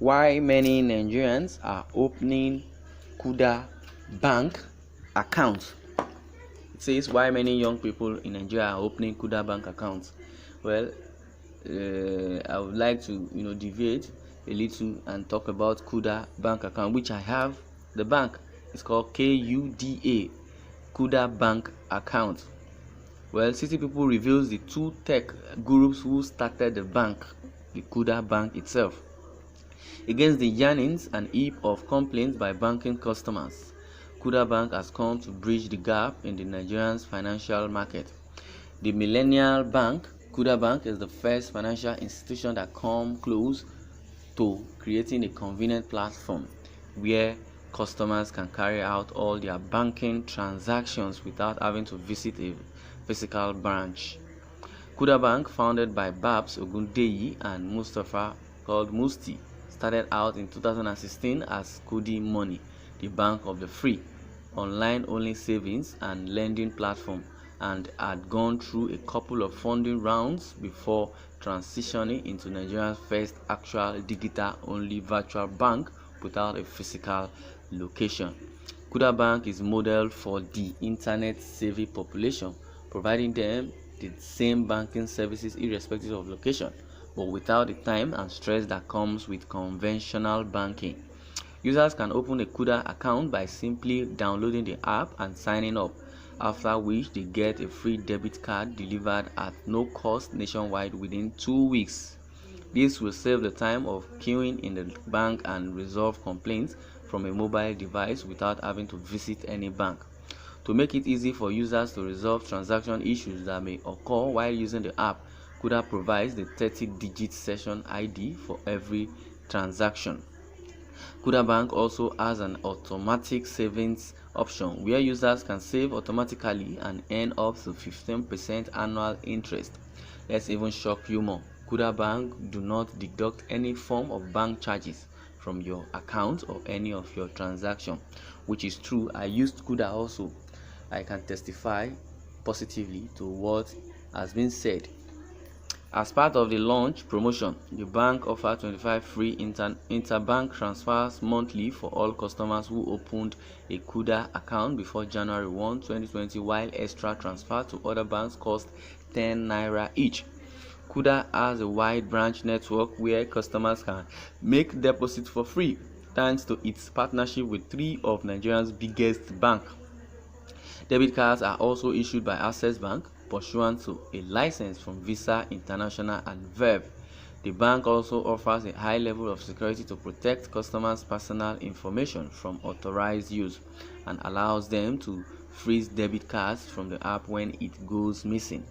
why many Nigerians are opening KUDA bank accounts. It says why many young people in Nigeria are opening KUDA bank accounts. Well, I would like to deviate a little and talk about KUDA bank account, which I have. The bank is called KUDA, KUDA bank account. Well, City People reveals the two tech groups who started the bank, the KUDA bank itself. Against the yearnings and heap of complaints by banking customers, KUDA Bank has come to bridge the gap in the Nigerian financial market. The millennial bank, KUDA Bank, is the first financial institution that come close to creating a convenient platform where customers can carry out all their banking transactions without having to visit a physical branch. KUDA Bank, founded by Babs Ogundeyi and Mustafa, called Musti, started out in 2016 as KUDI Money, the bank of the free, online-only savings and lending platform, and had gone through a couple of funding rounds before transitioning into Nigeria's first actual digital-only virtual bank without a physical location. KUDA Bank is modeled for the internet-savvy population, providing them the same banking services irrespective of location, but without the time and stress that comes with conventional banking. Users can open a KUDA account by simply downloading the app and signing up, after which they get a free debit card delivered at no cost nationwide within 2 weeks. This will save the time of queuing in the bank and resolve complaints from a mobile device without having to visit any bank. To make it easy for users to resolve transaction issues that may occur while using the app, KUDA provides the 30-digit session ID for every transaction. KUDA Bank also has an automatic savings option where users can save automatically and earn up to 15% annual interest. Let's even shock you more. KUDA Bank do not deduct any form of bank charges from your account or any of your transaction, which is true. I used KUDA also. I can testify positively to what has been said. As part of the launch promotion, the bank offered 25 free interbank transfers monthly for all customers who opened a KUDA account before January 1, 2020, while extra transfer to other banks cost 10 naira each. KUDA has a wide branch network where customers can make deposits for free, thanks to its partnership with 3 of Nigeria's biggest banks. Debit cards are also issued by Access Bank, pursuant to a license from Visa International and Verve. The bank also offers a high level of security to protect customers' personal information from unauthorized use and allows them to freeze debit cards from the app when it goes missing.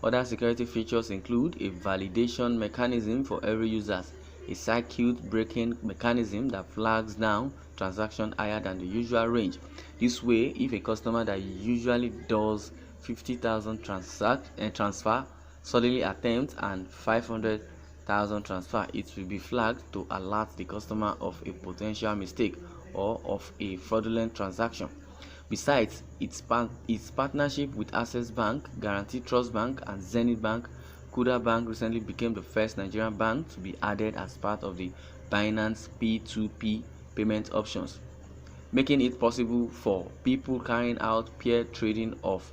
Other security features include a validation mechanism for every user, a circuit breaking mechanism that flags down transactions higher than the usual range. This way, if a customer that usually does 50,000 transfer suddenly attempts and 500,000 transfer, it will be flagged to alert the customer of a potential mistake or of a fraudulent transaction. Besides its partnership with Access Bank, Guarantee Trust Bank, and Zenith Bank, KUDA Bank recently became the first Nigerian bank to be added as part of the Binance P2P payment options, making it possible for people carrying out peer trading of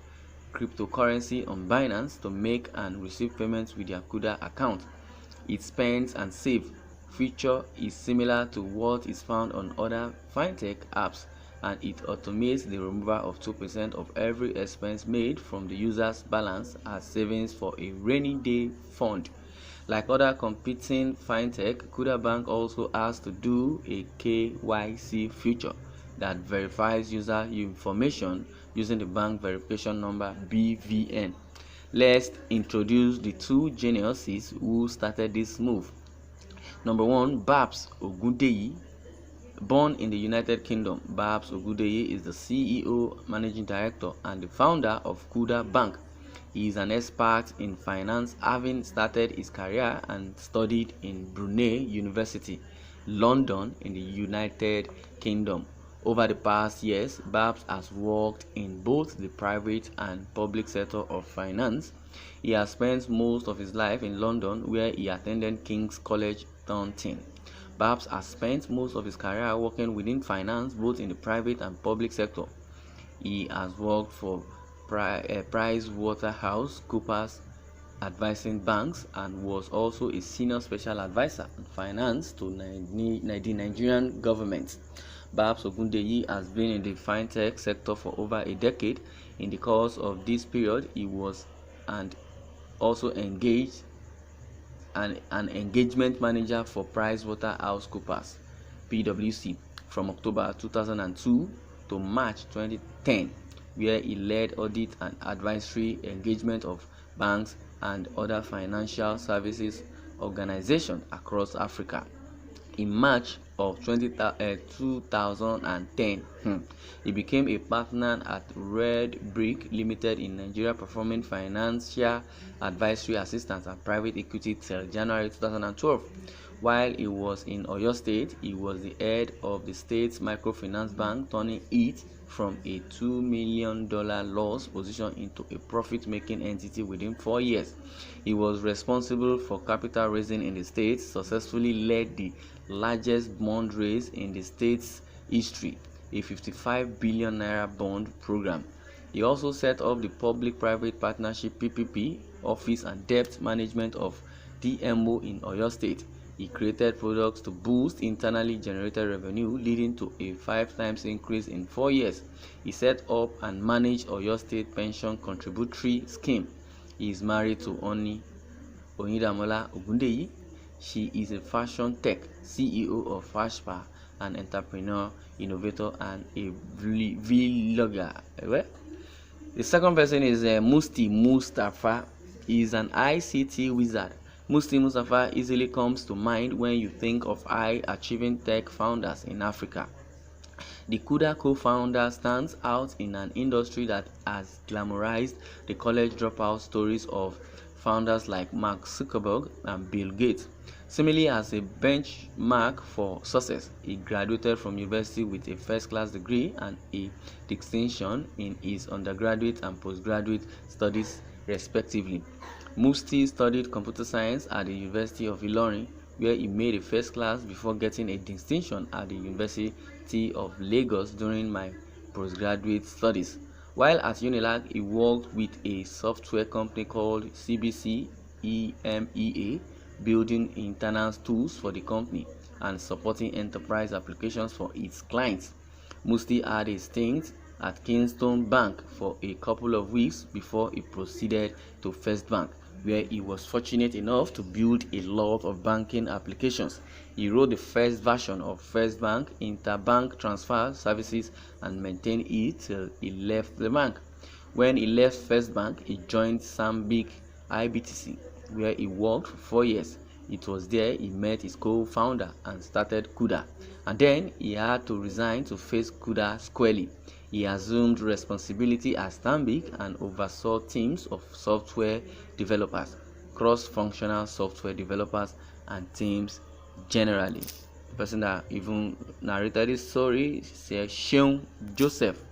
cryptocurrency on Binance to make and receive payments with their KUDA account. Its spend and save feature is similar to what is found on other fintech apps, and it automates the removal of 2% of every expense made from the user's balance as savings for a rainy day fund. Like other competing fintech, KUDA Bank also has to do a KYC feature that verifies user information using the bank verification number BVN. Let's introduce the two geniuses who started this move. Number 1, Babs Ogundeyi. Born in the United Kingdom, Babs Ogundeyi is the CEO, Managing Director, and the founder of KUDA Bank. He is an expert in finance, having started his career and studied in Brunei University, London, in the United Kingdom. Over the past years, Babs has worked in both the private and public sector of finance. He has spent most of his life in London, where he attended King's College, Taunton. Babs has spent most of his career working within finance, both in the private and public sector. He has worked for PricewaterhouseCoopers, advising banks, and was also a senior special advisor on finance to the Nigerian government. Babs Ogundeyi has been in the fintech sector for over a decade. In the course of this period, he was and also engaged an engagement manager for PricewaterhouseCoopers (PwC) from October 2002 to March 2010, where he led audit and advisory engagement of banks and other financial services organizations across Africa. In March of 2010, he became a partner at Red Brick Limited in Nigeria, performing financial advisory assistance and private equity till January 2012. While he was in Oyo State, he was the head of the state's microfinance bank, turning it from a $2 million loss position into a profit-making entity within 4 years. He was responsible for capital raising in the state, successfully led the largest bond raise in the state's history, a 55 billion naira bond program. He also set up the Public-Private Partnership (PPP) office and debt management of DMO in Oyo State. He created products to boost internally generated revenue, leading to a 5 times increase in 4 years. He set up and managed Oyo State Pension Contributory Scheme. He is married to Oni Oyindamola Ogundeyi. She is a fashion tech CEO of Fashpa, an entrepreneur, innovator, and a vlogger. The second person is Musti Mustafa. He is an ICT wizard. Musti Mustafa easily comes to mind when you think of high-achieving tech founders in Africa. The KUDA co-founder stands out in an industry that has glamorized the college dropout stories of founders like Mark Zuckerberg and Bill Gates. Similarly, as a benchmark for success, he graduated from university with a first-class degree and a distinction in his undergraduate and postgraduate studies, respectively. Musti studied computer science at the University of Ilorin, where he made a first class before getting a distinction at the University of Lagos during my postgraduate studies. While at Unilag, he worked with a software company called CBC EMEA, building internal tools for the company and supporting enterprise applications for its clients. Musti had a stint at Keystone Bank for a couple of weeks before he proceeded to First Bank, where he was fortunate enough to build a lot of banking applications. He wrote the first version of First Bank interbank transfer services and maintained it till he left the bank. When he left First Bank, he joined Stanbic IBTC, where he worked for 4 years. It was there he met his co-founder and started KUDA, and then he had to resign to face KUDA squarely. He assumed responsibility at Stanbic and oversaw teams of software developers, cross-functional software developers, and teams generally. The person that even narrated this story is Seun Joseph.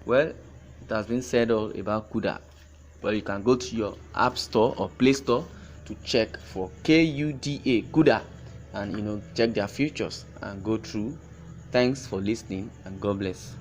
Well, it has been said all about KUDA. Well, you can go to your App Store or Play Store to check for KUDA and check their features and go through. Thanks for listening and God bless.